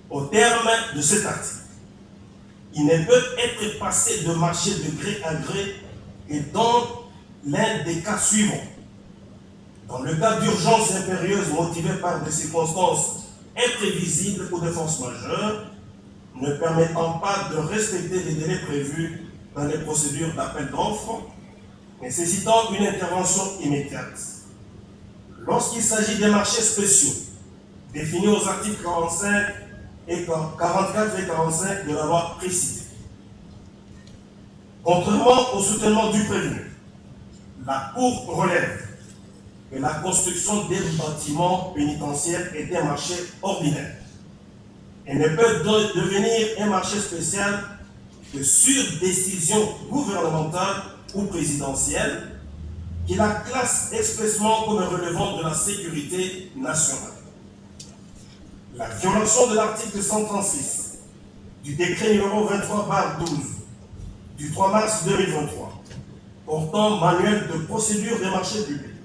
Au terme de cet article, il ne peut être passé de marché de gré à gré et dans l'un des cas suivants. Dans le cas d'urgence impérieuse motivée par des circonstances imprévisibles ou de force majeure, ne permettant pas de respecter les délais prévus dans les procédures d'appel d'offres, nécessitant une intervention immédiate. Lorsqu'il s'agit des marchés spéciaux, définis aux articles 44 et 45 de la loi précitée. Contrairement au soutènement du prévenu, la Cour relève que la construction des bâtiments pénitentiaires est un marché ordinaire et ne peut donc devenir un marché spécial que sur décision gouvernementale ou présidentielle qui la classe expressément comme relevant de la sécurité nationale. La violation de l'article 136 du décret numéro 23/12 du 3 mars 2023 portant manuel de procédure des marchés publics.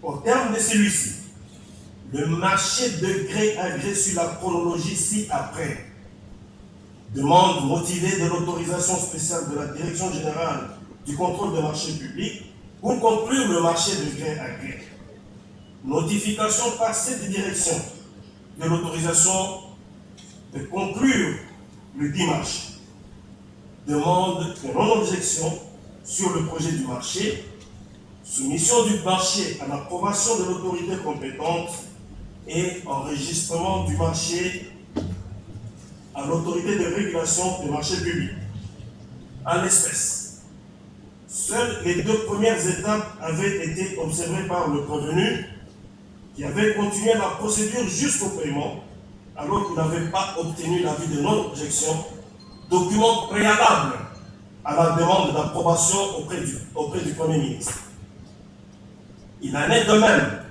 Au terme de celui-ci, le marché de gré à gré sur la chronologie ci-après, demande motivée de l'autorisation spéciale de la Direction générale du contrôle des marchés publics pour conclure le marché de gré à gré. Notification par cette direction de l'autorisation de conclure le dit marché. Demande de non-objection sur le projet du marché. Soumission du marché à l'approbation de l'autorité compétente et enregistrement du marché à l'autorité de régulation des marchés publics. En l'espèce, seules les 2 premières étapes avaient été observées par le prévenu qui avait continué la procédure jusqu'au paiement alors qu'il n'avait pas obtenu l'avis de non-objection, document préalable à la demande d'approbation auprès du Premier ministre. Il en est de même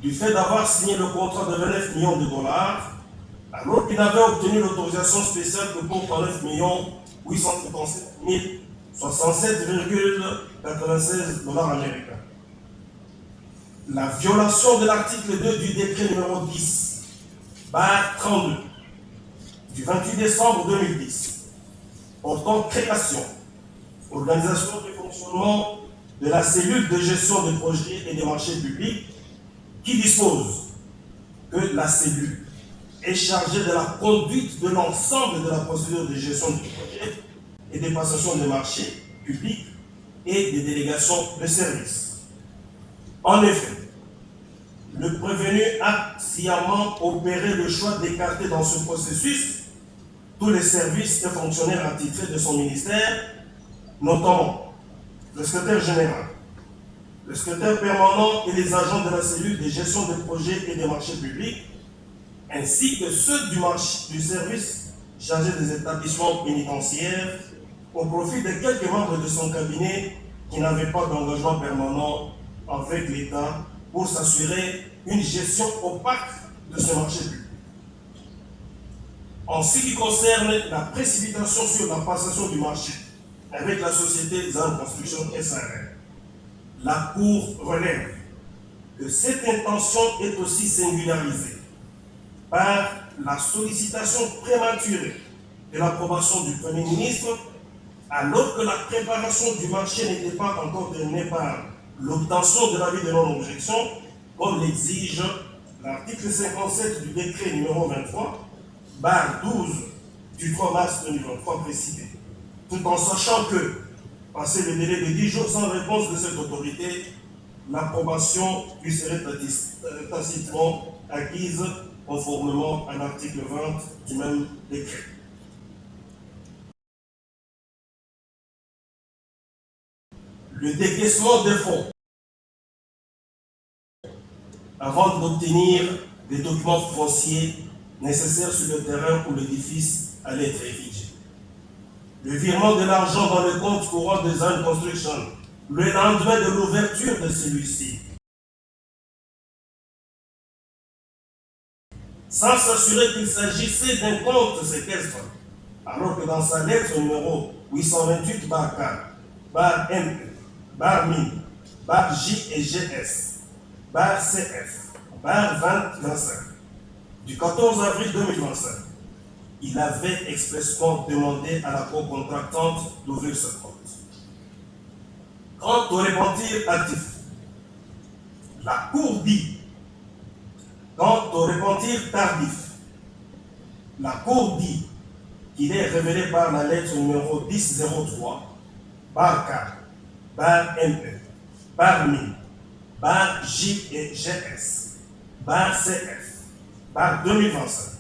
du fait d'avoir signé le contrat de 29 millions de dollars alors qu'il avait obtenu l'autorisation spéciale que pour 39 857 67,96 dollars américains. La violation de l'article 2 du décret numéro 10/32 du 28 décembre 2010 portant création, organisation et fonctionnement de la cellule de gestion des projets et des marchés publics qui dispose que la cellule est chargée de la conduite de l'ensemble de la procédure de gestion du projet et des passations des marchés publics et des délégations de services. En effet, le prévenu a sciemment opéré le choix d'écarter dans ce processus tous les services et fonctionnaires attitrés de son ministère, notamment le secrétaire général, le secrétaire permanent et les agents de la cellule de gestion des projets et des marchés publics, ainsi que ceux du service chargé des établissements pénitentiaires, au profit de quelques membres de son cabinet qui n'avaient pas d'engagement permanent avec l'État pour s'assurer une gestion opaque de ce marché public. En ce qui concerne la précipitation sur la passation du marché avec la société ZAN Construction SARL, la Cour relève que cette intention est aussi singularisée par la sollicitation prématurée de l'approbation du Premier ministre alors que la préparation du marché n'était pas encore terminée par l'obtention de l'avis de non-objection, comme l'exige l'article 57 du décret numéro 23/12 du 3 mars 2023 précité, tout en sachant que, passé le délai de 10 jours sans réponse de cette autorité, l'approbation lui serait tacitement acquise conformément à l'article 20 du même décret. Le décaissement des fonds avant d'obtenir des documents fonciers nécessaires sur le terrain où l'édifice allait être érigé. Le virement de l'argent dans le compte courant de ZAN Construction le lendemain de l'ouverture de celui-ci, sans s'assurer qu'il s'agissait d'un compte séquestre, alors que dans sa lettre numéro 828/MP/ME/J et GS/CF/2025, du 14 avril 2025, il avait expressément demandé à la Cour contractante d'ouvrir ce compte. Quant au repentir actif, la Cour dit, quant au repentir tardif, la Cour dit qu'il est révélé par la lettre numéro 1003, bar K, bar ME, bar MI, bar J et GS, bar CF, bar 2025,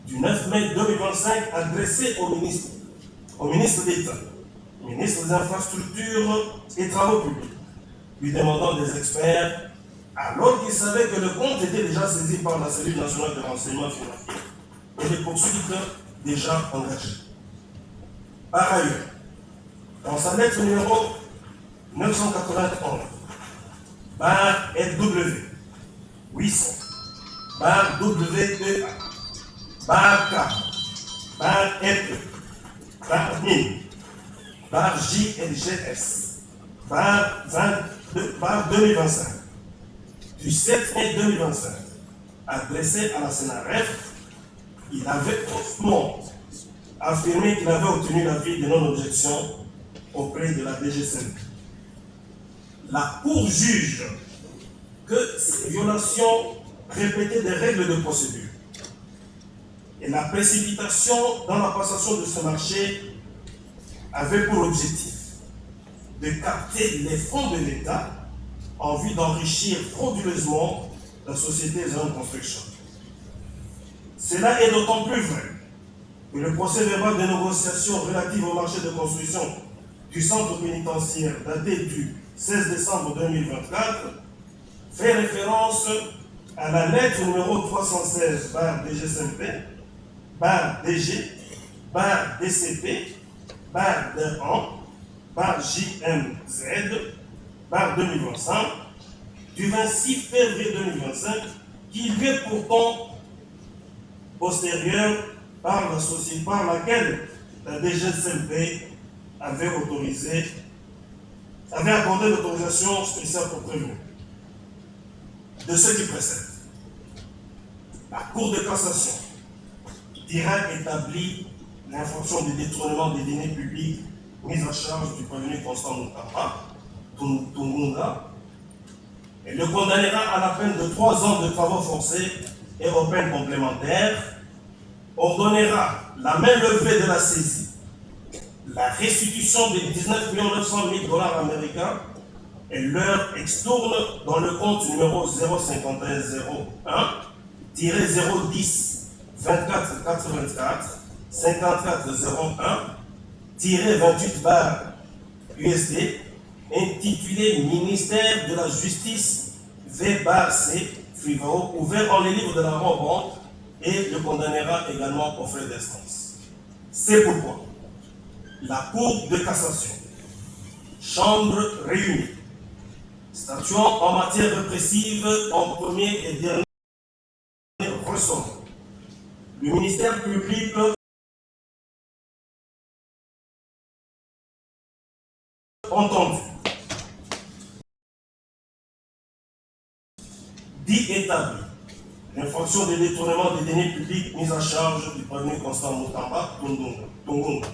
du 9 mai 2025, adressé au ministre d'État, ministre des Infrastructures et Travaux publics, lui demandant des experts, alors qu'il savait que le compte était déjà saisi par la cellule nationale de renseignement financier et les poursuites déjà engagées. Par ailleurs, dans sa lettre numéro 991, bar LW 800, bar WEA, bar K, bar FE, bar MIN, bar JLGS, bar 2025, du 7 mai 2025, adressé à la CNRF, il avait hautement affirmé qu'il avait obtenu l'avis de non-objection auprès de la DGCN. La Cour juge que ces violations répétées des règles de procédure et la précipitation dans la passation de ce marché avaient pour objectif de capter les fonds de l'État en vue d'enrichir frauduleusement la société Zone Construction. Cela est d'autant plus vrai que le procès verbal de négociation relative au marché de construction du centre pénitentiaire daté du 16 décembre 2024 fait référence à la lettre numéro 316 bar DGCMP, bar DG, bar DCP, bar D1, bar JMZ, bar 2025, du 26 février 2025, qui lui est pourtant postérieure par la société par laquelle la DGCMP avait accordé l'autorisation spéciale pour prévenir. De ce qui précède, la Cour de cassation dira établi l'infraction de détournement des deniers publics mise en charge du prévenu Constant Tungunda et le condamnera à la peine de 3 ans de travaux forcés et aux peines complémentaires, ordonnera la main levée de la saisie, la restitution de 19 900 000 $ américains et leur extourne dans le compte numéro 05101-010 24 84 54 01 28 bar USD intitulé Ministère de la Justice V-C Frivao, ouvert en les livres de la banque et le condamnera également aux frais d'instance. C'est pourquoi la Cour de cassation, chambre réunie, statuant en matière répressive en premier et dernier ressort, le ministère public entendu, dit établi l'infraction de détournement des deniers publics mise en charge du prévenu Constant Mutamba Tungunda,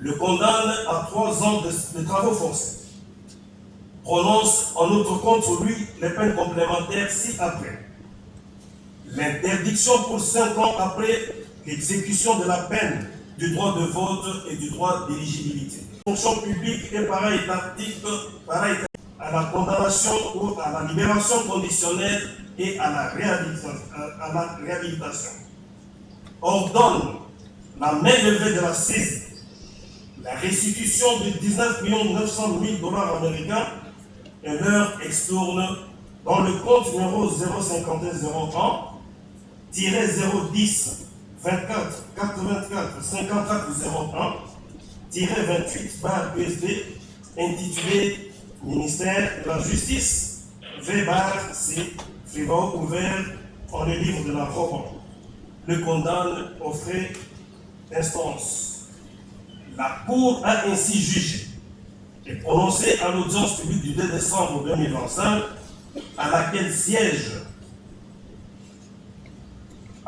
le condamne à 3 ans de travaux forcés, prononce en outre contre lui les peines complémentaires ci-après. L'interdiction pour 5 ans après l'exécution de la peine du droit de vote et du droit d'éligibilité. La fonction publique est pareil à la condamnation ou à la libération conditionnelle et à la réhabilitation. Ordonne la main levée de la saisie, la restitution de 19 900 000 $ américains et leur extourne dans le compte numéro 05101-010 24 84 54 01-28 bar USD intitulé Ministère de la Justice V-C Frivao, ouvert en le livre de la Robe, le condamne aux frais d'instance. La Cour a ainsi jugé et prononcé à l'audience publique du 2 décembre 2025, à laquelle siège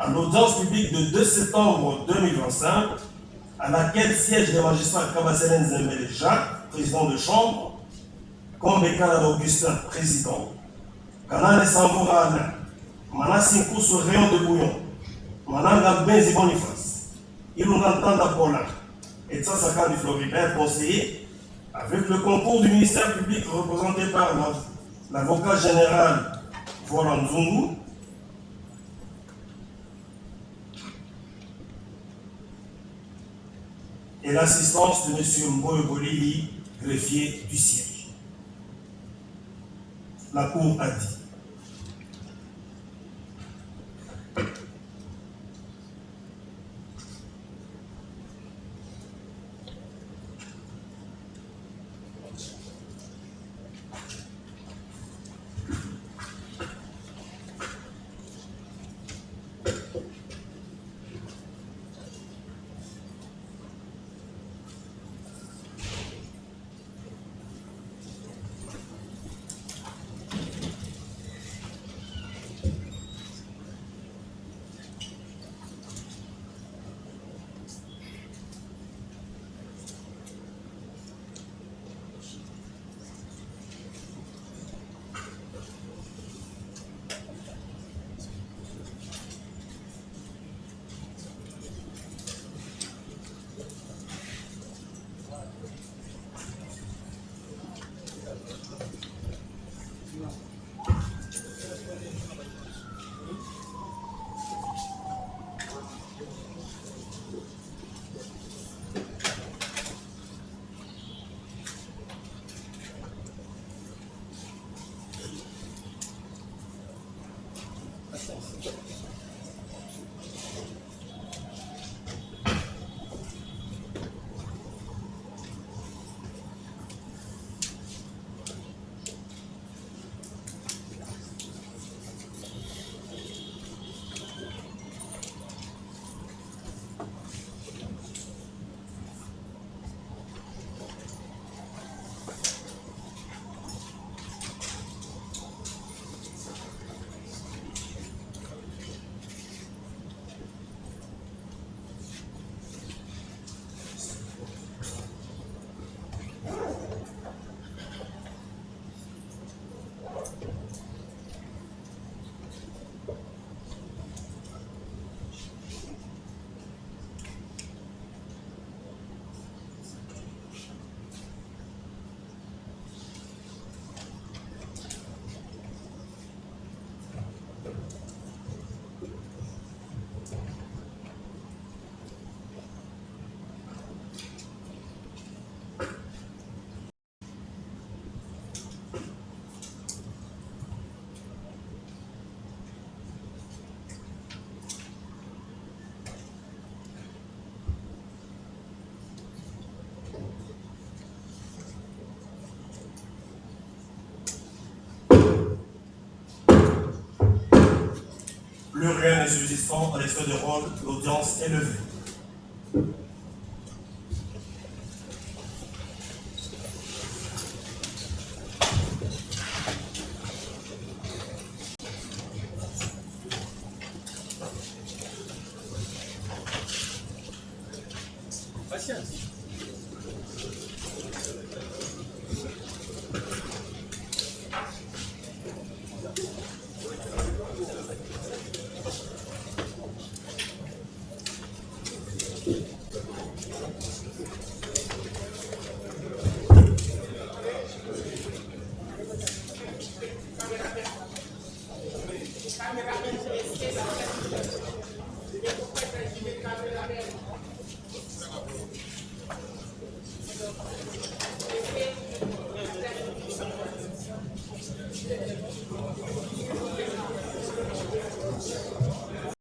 à l'audience publique de 2 septembre 2025, à laquelle siègent les magistrats Kabaselen Zembele Jacques, président de chambre, Kombekala Augustin, président, Kanane Samboura Alain, Manassinkou sur Rayon de Bouillon, Mananga Benzi Boniface, Ilunantanda Paulin, et Tsassaka du Floribert, conseiller, avec le concours du ministère public représenté par l'avocat général Voran Zungu, et l'assistance de M. Mboyo Bolili, greffier du siège. La Cour a dit. Plus rien n'est subsistant à l'extrait de rôle, l'audience est levée. Patience.